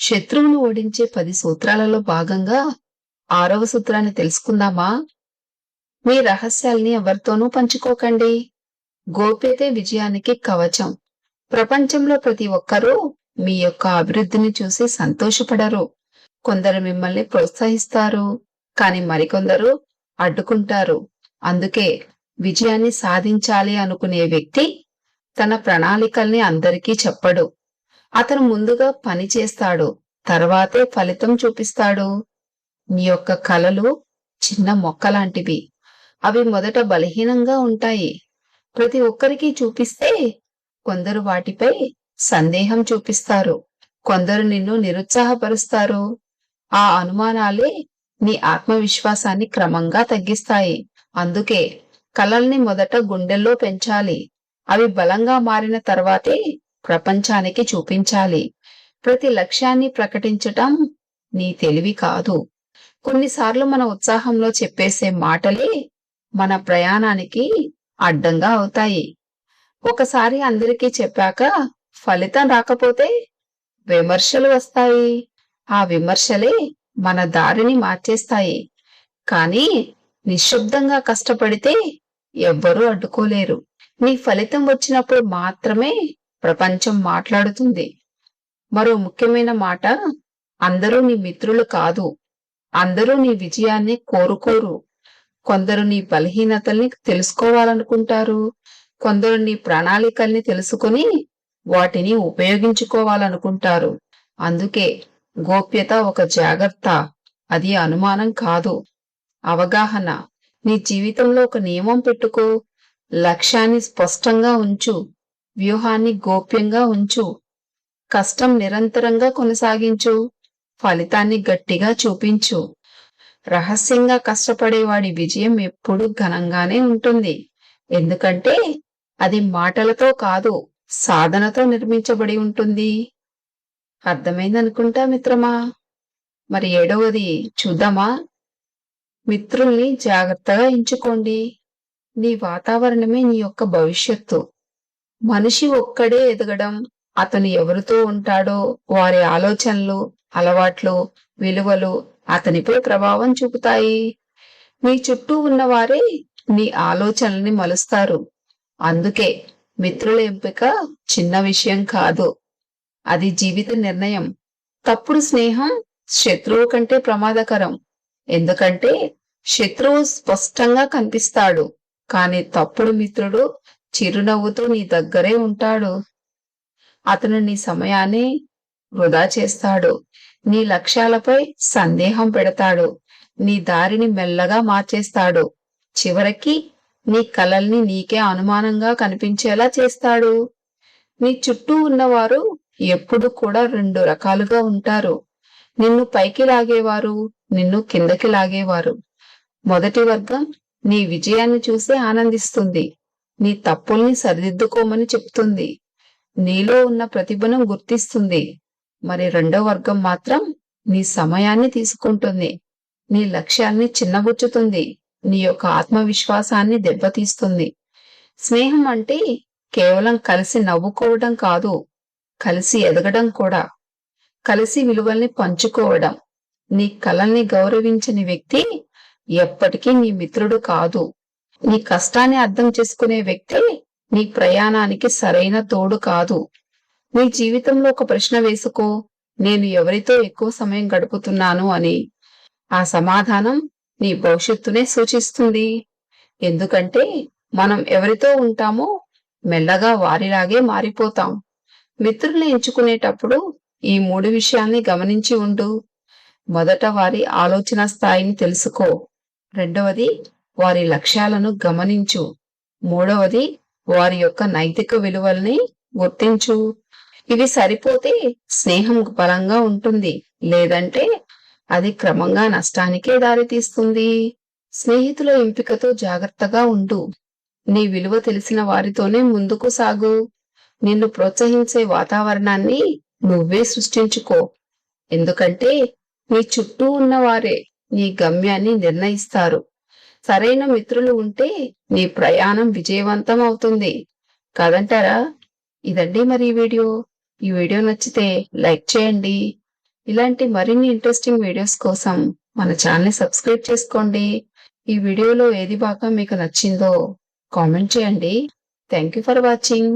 శత్రువును ఓడించే 10 సూత్రాలలో భాగంగా 6వ సూత్రాన్ని తెలుసుకుందామా? మీ రహస్యాల్ని ఎవరితోనూ పంచుకోకండి. గోప్యతే విజయానికి కవచం. ప్రపంచంలో ప్రతి ఒక్కరూ మీ యొక్క అభివృద్ధిని చూసి సంతోషపడరు. కొందరు మిమ్మల్ని ప్రోత్సహిస్తారు, కాని మరికొందరు అడ్డుకుంటారు. అందుకే విజయాన్ని సాధించాలి అనుకునే వ్యక్తి తన ప్రణాళికల్ని అందరికీ చెప్పడు. అతను ముందుగా పని చేస్తాడు, తర్వాతే ఫలితం చూపిస్తాడు. మీ యొక్క కలలు చిన్న మొక్కలాంటివి. అవి మొదట బలహీనంగా ఉంటాయి. ప్రతి ఒక్కరికి చూపిస్తే కొందరు వాటిపై సందేహం చూపిస్తారు, కొందరు నిన్ను నిరుత్సాహపరుస్తారు. ఆ అనుమానాలే నీ ఆత్మవిశ్వాసాన్ని క్రమంగా తగ్గిస్తాయి. అందుకే కలల్ని మొదట గుండెల్లో పెంచాలి. అవి బలంగా మారిన తర్వాతే ప్రపంచానికి చూపించాలి. ప్రతి లక్ష్యాన్ని ప్రకటించటం నీ తెలివి కాదు. కొన్నిసార్లు మన ఉత్సాహంలో చెప్పేసే మాటలే మన ప్రయాణానికి అడ్డంగా అవుతాయి. ఒకసారి అందరికీ చెప్పాక ఫలితం రాకపోతే విమర్శలు వస్తాయి. ఆ విమర్శలే మన దారిని మార్చేస్తాయి. కానీ నిశ్శబ్దంగా కష్టపడితే ఎవ్వరూ అడ్డుకోలేరు. నీ ఫలితం వచ్చినప్పుడు మాత్రమే ప్రపంచం మాట్లాడుతుంది. మరో ముఖ్యమైన మాట, అందరూ నీ మిత్రులు కాదు. అందరూ నీ విజయాన్ని కోరుకోరు. కొందరు నీ బలహీనతల్ని తెలుసుకోవాలనుకుంటారు, కొందరు నీ ప్రణాళికల్ని తెలుసుకుని వాటిని ఉపయోగించుకోవాలనుకుంటారు. అందుకే గోప్యత ఒక జాగ్రత్త, అది అనుమానం కాదు, అవగాహన. నీ జీవితంలో ఒక నియమం పెట్టుకో. లక్ష్యాన్ని స్పష్టంగా ఉంచు, వ్యూహాన్ని గోప్యంగా ఉంచు, కష్టం నిరంతరంగా కొనసాగించు, ఫలితాన్ని గట్టిగా చూపించు. రహస్యంగా కష్టపడేవాడి విజయం ఎప్పుడూ ఘనంగానే ఉంటుంది. ఎందుకంటే అది మాటలతో కాదు, సాధనతో నిర్మించబడి ఉంటుంది. అర్థమైందనుకుంటా మిత్రమా. మరి 7వది చూద్దామా? మిత్రుల్ని జాగ్రత్తగా ఎంచుకోండి. నీ వాతావరణమే నీ యొక్క భవిష్యత్తు. మనిషి ఒక్కడే ఎదగడం, అతను ఎవరితో ఉంటాడో వారి ఆలోచనలు, అలవాట్లు, విలువలు అతనిపై ప్రభావం చూపుతాయి. మీ చుట్టూ ఉన్నవారే నీ ఆలోచనల్ని మలుస్తారు. అందుకే మిత్రుల ఎంపిక చిన్న విషయం కాదు, అది జీవిత నిర్ణయం. తప్పుడు స్నేహం శత్రువు కంటే ప్రమాదకరం. ఎందుకంటే శత్రువు స్పష్టంగా కనిపిస్తాడు, కాని తప్పుడు మిత్రుడు చిరునవ్వుతో నీ దగ్గరే ఉంటాడు. అతను నీ సమయాన్ని వృధా చేస్తాడు, నీ లక్ష్యాలపై సందేహం పెడతాడు, నీ దారిని మెల్లగా మార్చేస్తాడు. చివరికి నీ కలల్ని నీకే అనుమానంగా కనిపించేలా చేస్తాడు. నీ చుట్టూ ఉన్నవారు ఎప్పుడు కూడా 2 రకాలుగా ఉంటారు. నిన్ను పైకి లాగేవారు, నిన్ను కిందకి లాగేవారు. మొదటి వర్గం నీ విజయాన్ని చూసి ఆనందిస్తుంది, నీ తప్పుల్ని సరిదిద్దుకోమని చెప్తుంది, నీలో ఉన్న ప్రతిభను గుర్తిస్తుంది. మరి 2వ వర్గం మాత్రం నీ సమయాన్ని తీసుకుంటుంది, నీ లక్ష్యాల్ని చిన్నబుచ్చుతుంది, నీ యొక్క ఆత్మవిశ్వాసాన్ని దెబ్బతీస్తుంది. స్నేహం అంటే కేవలం కలిసి నవ్వుకోవడం కాదు, కలిసి ఎదగడం కూడా, కలిసి విలువల్ని పంచుకోవడం. నీ కలల్ని గౌరవించని వ్యక్తి ఎప్పటికీ నీ మిత్రుడు కాదు. నీ కష్టాన్ని అర్థం చేసుకునే వ్యక్తి నీ ప్రయాణానికి సరైన తోడు కాదు. నీ జీవితంలో ఒక ప్రశ్న వేసుకో, నేను ఎవరితో ఎక్కువ సమయం గడుపుతున్నాను అని. ఆ సమాధానం నీ భవిష్యత్తునే సూచిస్తుంది. ఎందుకంటే మనం ఎవరితో ఉంటామో మెల్లగా వారిలాగే మారిపోతాం. మిత్రుల్ని ఎంచుకునేటప్పుడు ఈ 3 విషయాల్ని గమనించి ఉండు. మొదట వారి ఆలోచన స్థాయిని తెలుసుకో. 2వది వారి లక్ష్యాలను గమనించు. 3వది వారి యొక్క నైతిక విలువల్ని గుర్తించు. ఇవి సరిపోతే స్నేహం బలంగా ఉంటుంది, లేదంటే అది క్రమంగా నష్టానికే దారితీస్తుంది. స్నేహితుల ఎంపికతో జాగ్రత్తగా ఉండు. నీ విలువ తెలిసిన వారితోనే ముందుకు సాగు. నిన్ను ప్రోత్సహించే వాతావరణాన్ని నువ్వే సృష్టించుకో. ఎందుకంటే నీ చుట్టూ ఉన్నవారే నీ గమ్యాన్ని నిర్ణయిస్తారు. సరైన మిత్రులు ఉంటే నీ ప్రయాణం విజయవంతం అవుతుంది. కాదంటారా? ఇదండి మరి ఈ వీడియో. ఈ వీడియో నచ్చితే లైక్ చేయండి, ఇలాంటి మరిన్ని ఇంట్రెస్టింగ్ వీడియోస్ కోసం మన ఛానల్ని సబ్స్క్రైబ్ చేసుకోండి. ఈ వీడియోలో ఏది బాగా మీకు నచ్చిందో కామెంట్ చేయండి. Thank you for watching.